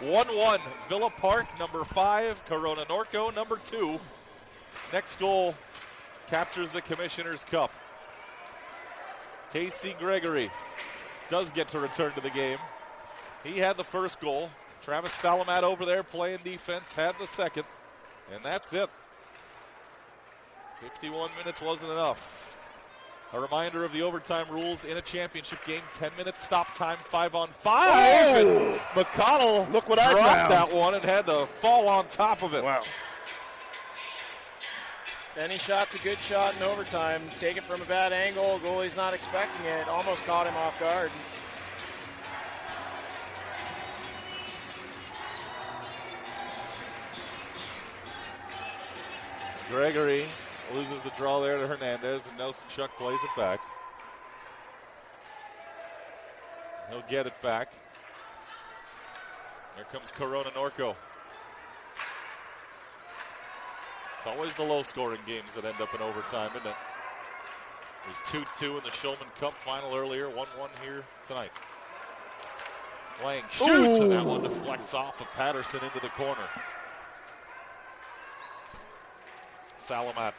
1-1, Villa Park, number 5, Corona Norco, number 2. Next goal captures the Commissioner's Cup. Casey Gregory does get to return to the game. He had the first goal. Travis Salamat over there playing defense had the second. And that's it. 51 minutes wasn't enough. A reminder of the overtime rules in a championship game. 10 minutes stop time, 5-on-5. Oh! And McConnell Look what I dropped found. that one and had to fall on top of it. Wow. Any shot's a good shot in overtime. Take it from a bad angle. Goalie's not expecting it. Almost caught him off guard. Gregory loses the draw there to Hernandez, and Nelson Chuck plays it back. He'll get it back. Here comes Corona Norco. It's always the low-scoring games that end up in overtime, isn't it? There's 2-2 in the Shulman Cup final earlier, 1-1 here tonight. Lang shoots, and that one deflects off of Patterson into the corner. Salamat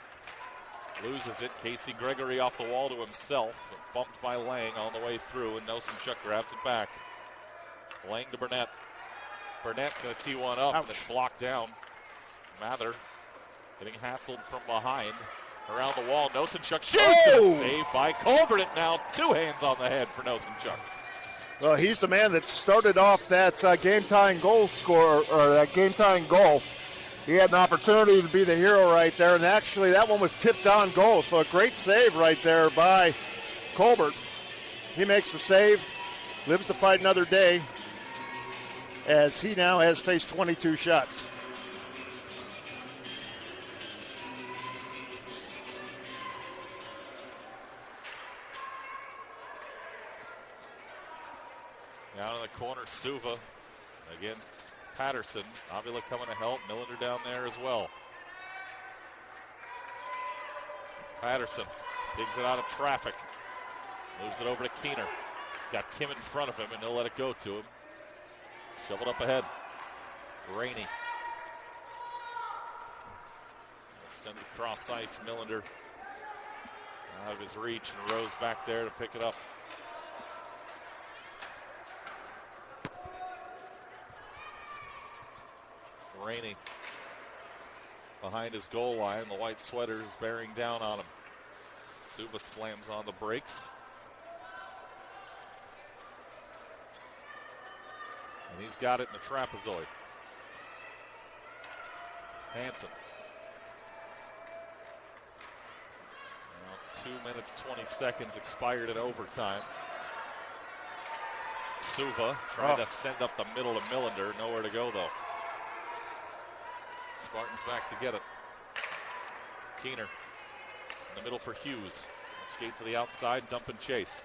loses it. Casey Gregory off the wall to himself. Bumped by Lang on the way through, and Nelson Chuck grabs it back. Lang to Burnett. Burnett's going to tee one up, and it's blocked down. Mather getting hassled from behind. Around the wall, Nelson Chuck shoots, and a save by Colbert. Now 2 hands on the head for Nelson Chuck. Well, he's the man that started off that game-tying goal scorer, or that game-tying goal. He had an opportunity to be the hero right there, and actually that one was tipped on goal, so a great save right there by Colbert. He makes the save, lives to fight another day, as he now has faced 22 shots. Down in the corner, Suva against Patterson. Avila coming to help. Millender down there as well. Patterson digs it out of traffic. Moves it over to Keener. He's got Kim in front of him, and he'll let it go to him. Shoveled up ahead. Rainey. Send it across ice. Millender out of his reach, and Rose back there to pick it up. Rainey behind his goal line. The white sweater is bearing down on him. Suva slams on the brakes. And he's got it in the trapezoid. Hansen. Now 2 minutes, 20 seconds expired in overtime. Suva trying to send up the middle to Millender. Nowhere to go, though. Spartans back to get it. Keener in the middle for Hughes. Skate to the outside, dump and chase.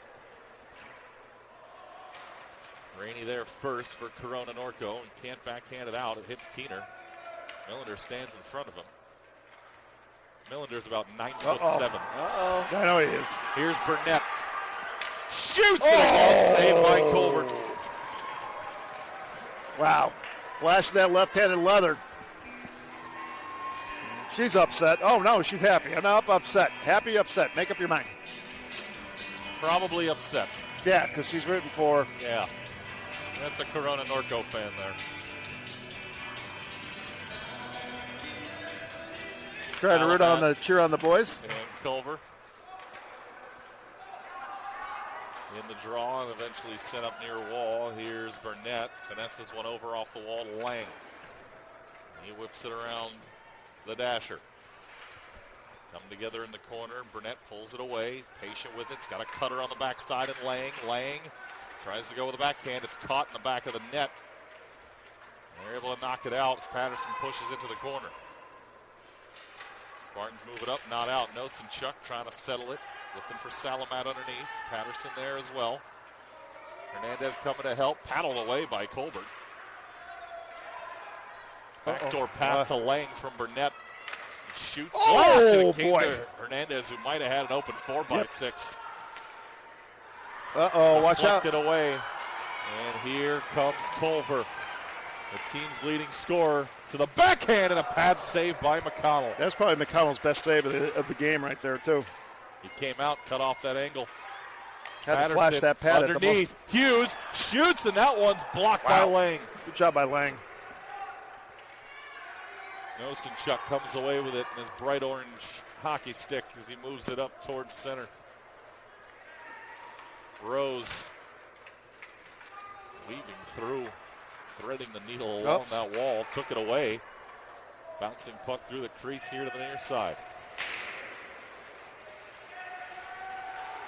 Rainey there first for Corona Norco, and can't backhand it out. It hits Keener. Millender stands in front of him. Millender's about 9'7". I know he is. Here's Burnett. Shoots it again, saved by Colbert. Wow. Flash that left-handed leather. She's upset. Oh, no, she's happy. I'm not upset. Happy, upset. Make up your mind. Probably upset. Yeah, because she's rooting for. Yeah. That's a Corona Norco fan there. Trying to cheer on the boys. And Culver in the draw and eventually sent up near wall. Here's Burnett. Finesses one over off the wall to Lang. He whips it around the dasher. Come together in the corner. Burnett pulls it away. He's patient with it. He's got a cutter on the backside and Lang tries to go with the backhand. It's caught in the back of the net. They're able to knock it out as Patterson pushes into the corner. Spartans move it up, not out. Nelson Chuck trying to settle it. Looking for Salamat underneath. Patterson there as well. Hernandez coming to help. Paddled away by Colbert. Backdoor pass to Lang from Burnett. Shoots. Oh, boy. Hernandez, who might have had an open 4x6. Uh-oh, watch out. Deflected away. And here comes Culver. The team's leading scorer to the backhand and a pad save by McConnell. That's probably McConnell's best save of the game right there, too. He came out, cut off that angle. Had to flash that pad underneath. Hughes shoots, and that one's blocked by Lang. Good job by Lang. Nosenchuk comes away with it in his bright orange hockey stick as he moves it up towards center. Rose weaving through, threading the needle along that wall, took it away. Bouncing puck through the crease here to the near side.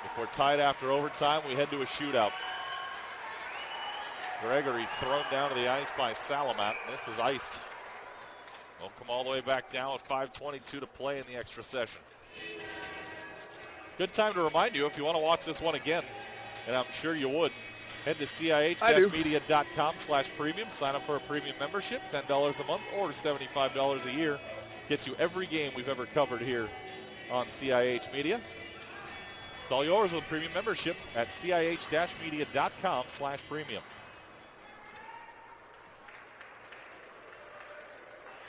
If we're tied after overtime, we head to a shootout. Gregory thrown down to the ice by Salamat. This is iced. They'll come all the way back down with 5:22 to play in the extra session. Good time to remind you, if you want to watch this one again, and I'm sure you would, head to CIH-media.com/premium. Sign up for a premium membership, $10 a month or $75 a year. Gets you every game we've ever covered here on CIH Media. It's all yours with a premium membership at CIH-media.com/premium.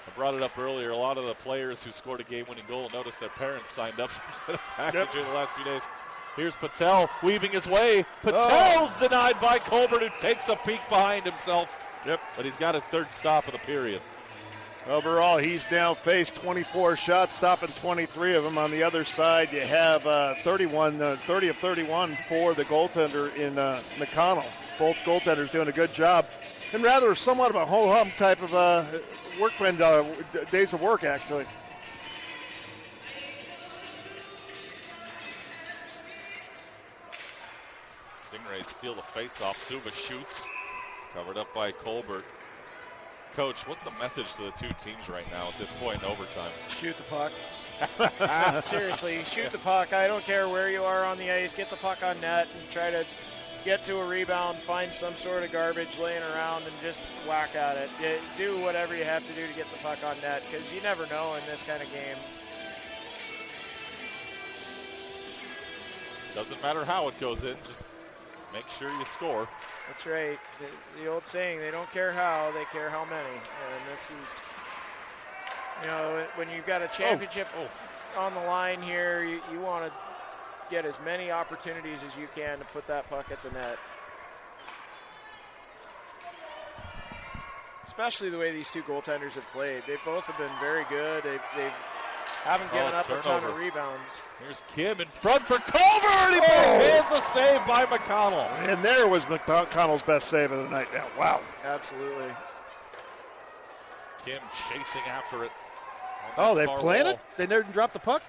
I brought it up earlier. A lot of the players who scored a game-winning goal noticed their parents signed up for the package in the last few days. Here's Patel weaving his way. Patel's denied by Colbert, who takes a peek behind himself. But he's got his third stop of the period. Overall, he's now faced 24 shots, stopping 23 of them. On the other side, you have 30 of 31 for the goaltender in McConnell. Both goaltenders doing a good job. And rather somewhat of a ho-hum type of workman days of work, actually. Stingrays steal the face-off. Suba shoots. Covered up by Colbert. Coach, what's the message to the two teams right now at this point in overtime? Shoot the puck. Seriously, shoot the puck. I don't care where you are on the ice. Get the puck on net and try to get to a rebound, find some sort of garbage laying around, and just whack at it. Do whatever you have to do to get the puck on net, because you never know in this kind of game. Doesn't matter how it goes in, just make sure you score. That's right. The old saying, they don't care how, they care how many. And this is, when you've got a championship on the line here, you want to get as many opportunities as you can to put that puck at the net. Especially the way these two goaltenders have played. They both have been very good. They haven't given up a ton of rebounds. Here's Kim in front for Colbert. He backhands a save by McConnell. And there was McConnell's best save of the night. Now, wow. Absolutely. Kim chasing after it. They planted? They never dropped the puck?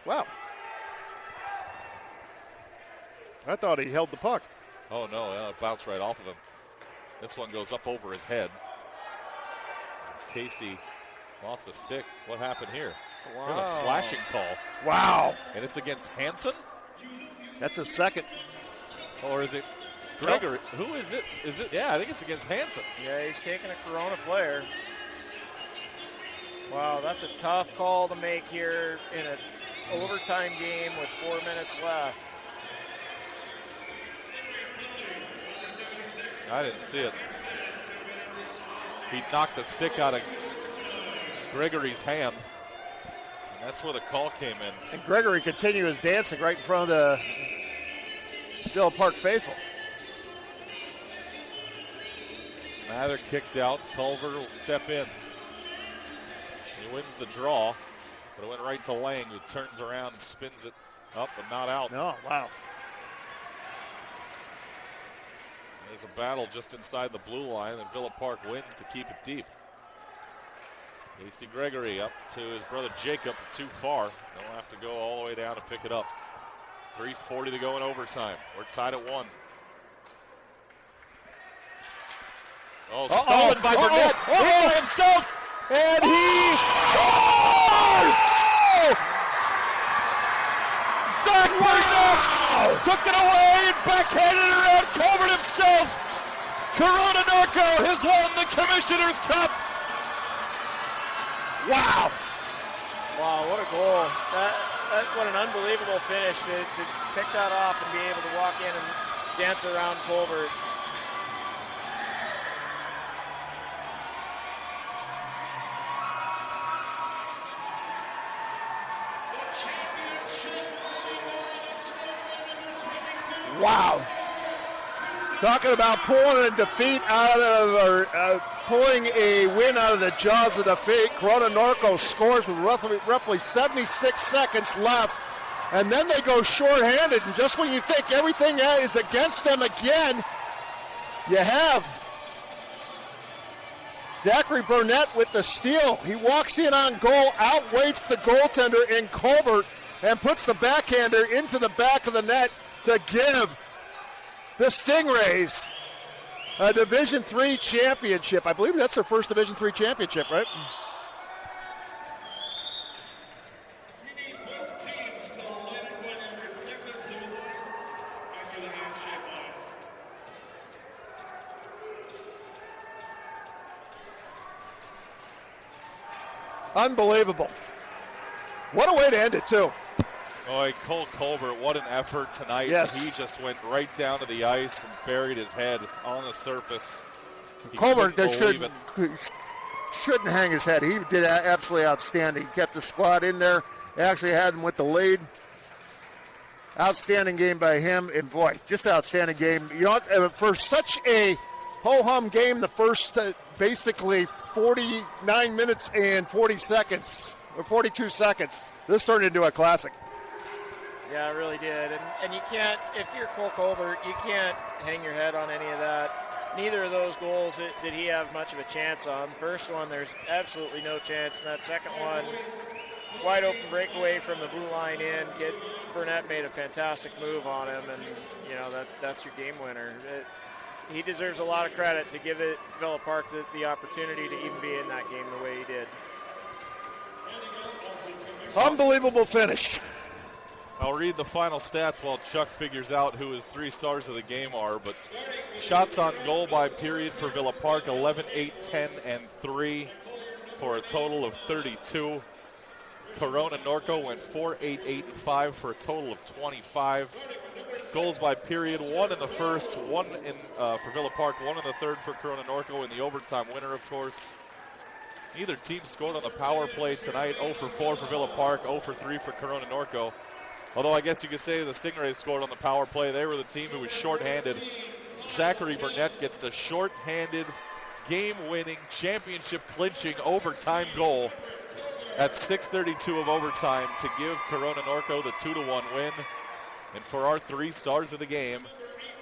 Wow. I thought he held the puck. Oh, no, it bounced right off of him. This one goes up over his head. Casey lost the stick. What happened here? Wow. There's a slashing call. Wow. And it's against Hansen? That's a second. Or is it Gregory? Nope. Who is it? Yeah, I think it's against Hansen. Yeah, he's taking a Corona player. Wow, that's a tough call to make here in an overtime game with 4 minutes left. I didn't see it. He knocked the stick out of Gregory's hand. And that's where the call came in. And Gregory continued his dancing right in front of the Villa Park faithful. Mather kicked out. Culver will step in. He wins the draw, but it went right to Lang, who turns around and spins it up but not out. No, wow. There's a battle just inside the blue line, and Villa Park wins to keep it deep. Casey Gregory up to his brother Jacob, too far. They'll have to go all the way down to pick it up. 3:40 to go in overtime. We're tied at 1. Stolen by Burnett. By himself, and he scores! Zach Burnett took it away and backhanded it around Colbert himself. Corona Norco has won the Commissioner's Cup. Wow. Wow, what a goal. What an unbelievable finish to pick that off and be able to walk in and dance around Colbert. Wow. Talking about pulling a defeat out of, or pulling a win out of the jaws of defeat. Corona Norco scores with roughly 76 seconds left. And then they go shorthanded. And just when you think everything is against them again, you have Zachary Burnett with the steal. He walks in on goal, outweights the goaltender in Colbert, and puts the backhander into the back of the net to give the Stingrays a Division III championship. I believe that's their first Division III championship, right? Unbelievable. What a way to end it, too. Boy, Cole Colbert, what an effort tonight. Yes. He just went right down to the ice and buried his head on the surface. Colbert shouldn't hang his head. He did absolutely outstanding. He kept the squad in there. Actually had him with the lead. Outstanding game by him. And, boy, just outstanding game. You know, for such a ho-hum game, the first basically 49 minutes and 40 seconds, or 42 seconds, this turned into a classic. Yeah, it really did. And you can't, if you're Cole Colbert, you can't hang your head on any of that. Neither of those goals did he have much of a chance on. First one, there's absolutely no chance. And that second one, wide open breakaway from the blue line in. Burnett made a fantastic move on him, and, you know, that's your game winner. He deserves a lot of credit to give Villa Park the opportunity to even be in that game the way he did. Unbelievable finish. I'll read the final stats while Chuck figures out who his 3 stars of the game are. But shots on goal by period for Villa Park, 11, 8, 10, and 3 for a total of 32. Corona Norco went 4, 8, 8, and 5 for a total of 25. Goals by period, 1 in the first, 1 for Villa Park, 1 in the third for Corona Norco, in the overtime winner, of course. Neither team scored on the power play tonight. 0 for 4 for Villa Park, 0 for 3 for Corona Norco. Although I guess you could say the Stingrays scored on the power play. They were the team who was shorthanded. Zachary Burnett gets the shorthanded, game-winning, championship-clinching overtime goal at 6:32 of overtime to give Corona Norco the 2-1 win. And for our 3 stars of the game,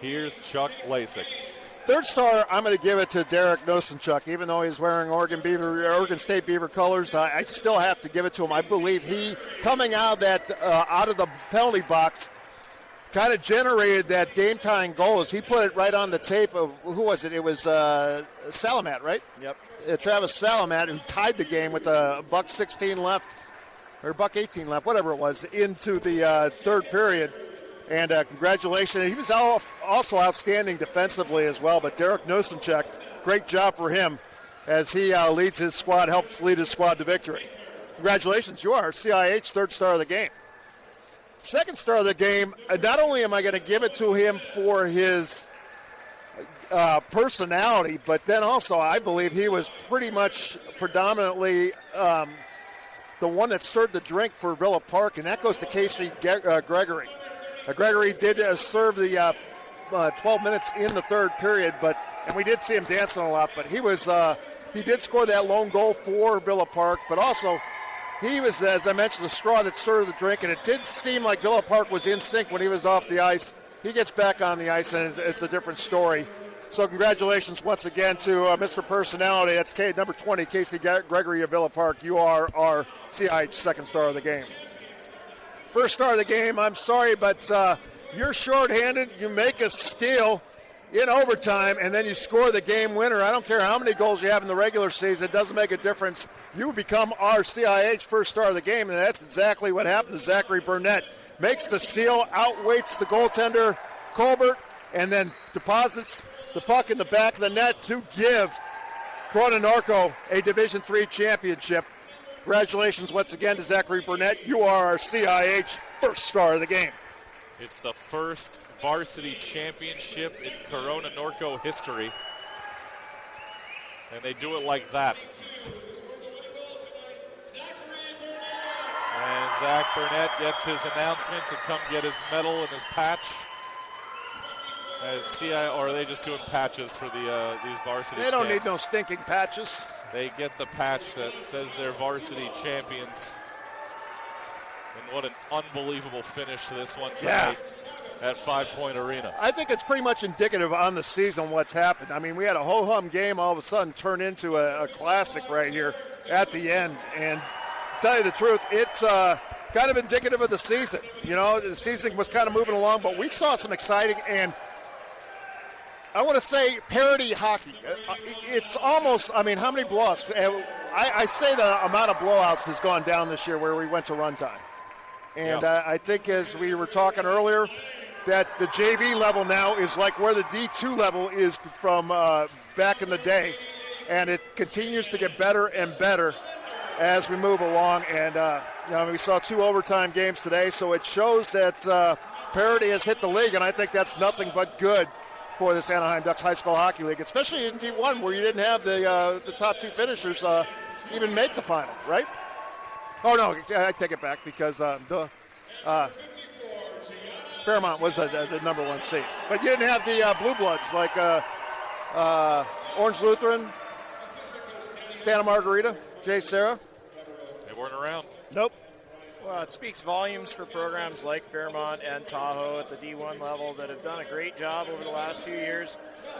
here's Chuck Lasik. Third star, I'm going to give it to Derek Nosenchuk. Even though he's wearing Oregon State Beaver colors, I still have to give it to him. I believe he, coming out of the penalty box, kind of generated that game-tying goal as he put it right on the tape of, who was it? It was Salamat, right? Yep. Travis Salamat, who tied the game with a $1:16 left, or $1:18 left, whatever it was, into the third period. And congratulations. He was also outstanding defensively as well. But Derek Nosenchuk, great job for him as he helps lead his squad to victory. Congratulations. You are CIH third star of the game. Second star of the game, not only am I going to give it to him for his personality, but then also I believe he was pretty much predominantly the one that stirred the drink for Villa Park, and that goes to Casey Gregory. Gregory did serve the 12 minutes in the third period, and we did see him dancing a lot, but he did score that lone goal for Villa Park, but also he was, as I mentioned, the straw that stirred the drink, and it did seem like Villa Park was in sync when he was off the ice. He gets back on the ice, and it's a different story. So congratulations once again to Mr. Personality. That's number 20, Casey Gregory of Villa Park. You are our CIH second star of the game. First star of the game, I'm sorry, but you're shorthanded. You make a steal in overtime, and then you score the game winner. I don't care how many goals you have in the regular season. It doesn't make a difference. You become our CIH first star of the game, and that's exactly what happened to Zachary Burnett. Makes the steal, outweights the goaltender, Colbert, and then deposits the puck in the back of the net to give Corona Norco a Division III championship. Congratulations once again to Zachary Burnett. You are our CIH first star of the game. It's the first Varsity Championship in Corona Norco history. And they do it like that. And Zach Burnett gets his announcement to come get his medal and his patch. Or are they just doing patches for these varsity They don't champs? need no stinking patches. They get the patch that says they're varsity champions. And what an unbelievable finish to this one tonight at 5 Point Arena. I think it's pretty much indicative on the season what's happened. I mean, we had a ho-hum game all of a sudden turn into a classic right here at the end. And to tell you the truth, it's kind of indicative of the season. You know, the season was kind of moving along, but we saw some exciting and I want to say parity hockey. It's almost, I mean, how many blowouts? I say the amount of blowouts has gone down this year where we went to runtime. And I think as we were talking earlier, that the JV level now is like where the D2 level is from back in the day. And it continues to get better and better as we move along. And, we saw 2 overtime games today, so it shows that parity has hit the league, and I think that's nothing but good for this Anaheim Ducks High School Hockey League, especially in D1 where you didn't have the top 2 finishers even make the final, right? Oh, no, I take it back because Fairmont was the number 1 seed. But you didn't have the Blue Bloods like Orange Lutheran, Santa Margarita, Jay Sarah. They weren't around. Nope. Well, it speaks volumes for programs like Fairmont and Tahoe at the D1 level that have done a great job over the last few years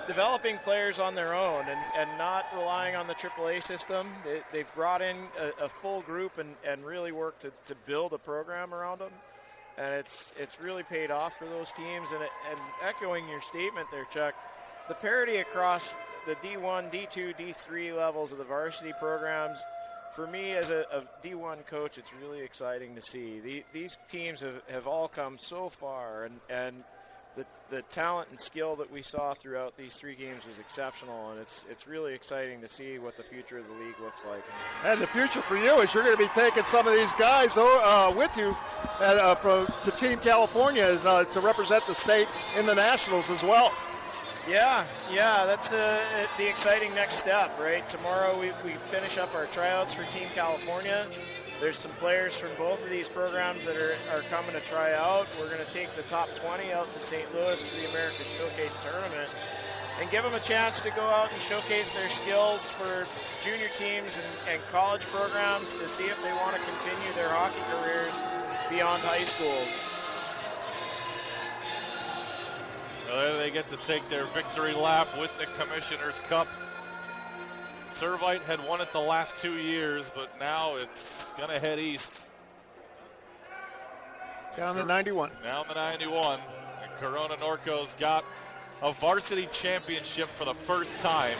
developing players on their own and not relying on the AAA system. They've brought in a full group and really worked to build a program around them. And it's really paid off for those teams. And echoing your statement there, Chuck, the parity across the D1, D2, D3 levels of the varsity programs, for me as a D1 coach, it's really exciting to see. These teams have all come so far, and the talent and skill that we saw throughout these 3 games was exceptional, and it's really exciting to see what the future of the league looks like. And the future for you is you're going to be taking some of these guys with you to Team California to represent the state in the Nationals as well. Yeah, that's the exciting next step, right? Tomorrow we finish up our tryouts for Team California. There's some players from both of these programs that are coming to try out. We're going to take the top 20 out to St. Louis to the America Showcase Tournament and give them a chance to go out and showcase their skills for junior teams and college programs to see if they want to continue their hockey careers beyond high school. There they get to take their victory lap with the Commissioner's Cup. Servite had won it the last 2 years, but now it's going to head east. Down to 91. Down to 91. And Corona Norco's got a varsity championship for the first time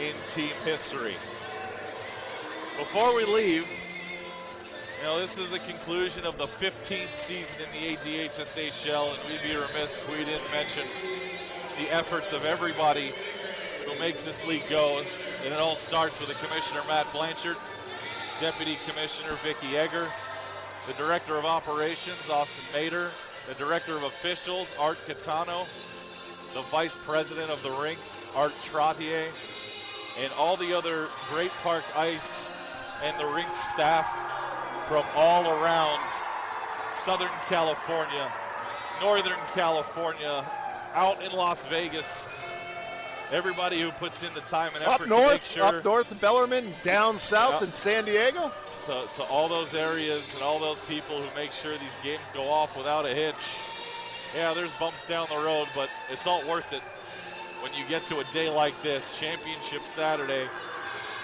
in team history. Before we leave, this is the conclusion of the 15th season in the ADHSHL, and we'd be remiss if we didn't mention the efforts of everybody who makes this league go. And it all starts with the Commissioner, Matt Blanchard, Deputy Commissioner, Vicki Egger, the Director of Operations, Austin Mader, the Director of Officials, Art Catano, the Vice President of the Rinks, Art Trottier, and all the other Great Park Ice and the Rinks staff from all around Southern California, Northern California, out in Las Vegas. Everybody who puts in the time and effort to make sure. Up north in Bellarmine, down south in San Diego. To all those areas and all those people who make sure these games go off without a hitch. Yeah, there's bumps down the road, but it's all worth it when you get to a day like this. Championship Saturday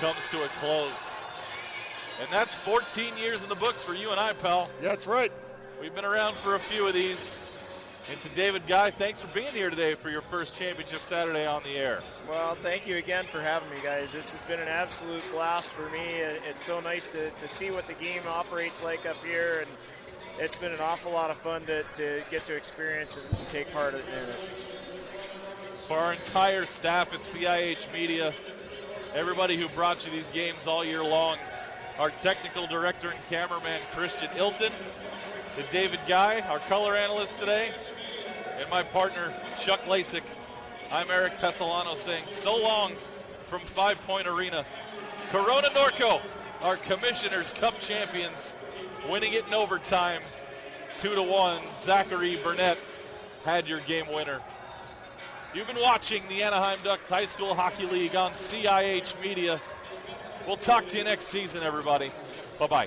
comes to a close. And that's 14 years in the books for you and I, pal. That's right. We've been around for a few of these. And to David Guy, thanks for being here today for your first Championship Saturday on the air. Well, thank you again for having me, guys. This has been an absolute blast for me. It's so nice to see what the game operates like up here, and it's been an awful lot of fun to get to experience and take part in it. For our entire staff at CIH Media, everybody who brought you these games all year long, our technical director and cameraman, Christian Ilton, to David Guy, our color analyst today, and my partner, Chuck Lasik. I'm Eric Pesolano saying so long from 5 Point Arena. Corona Norco, our Commissioner's Cup champions, winning it in overtime, 2-1. Zachary Burnett had your game winner. You've been watching the Anaheim Ducks High School Hockey League on CIH Media. We'll talk to you next season, everybody. Bye-bye.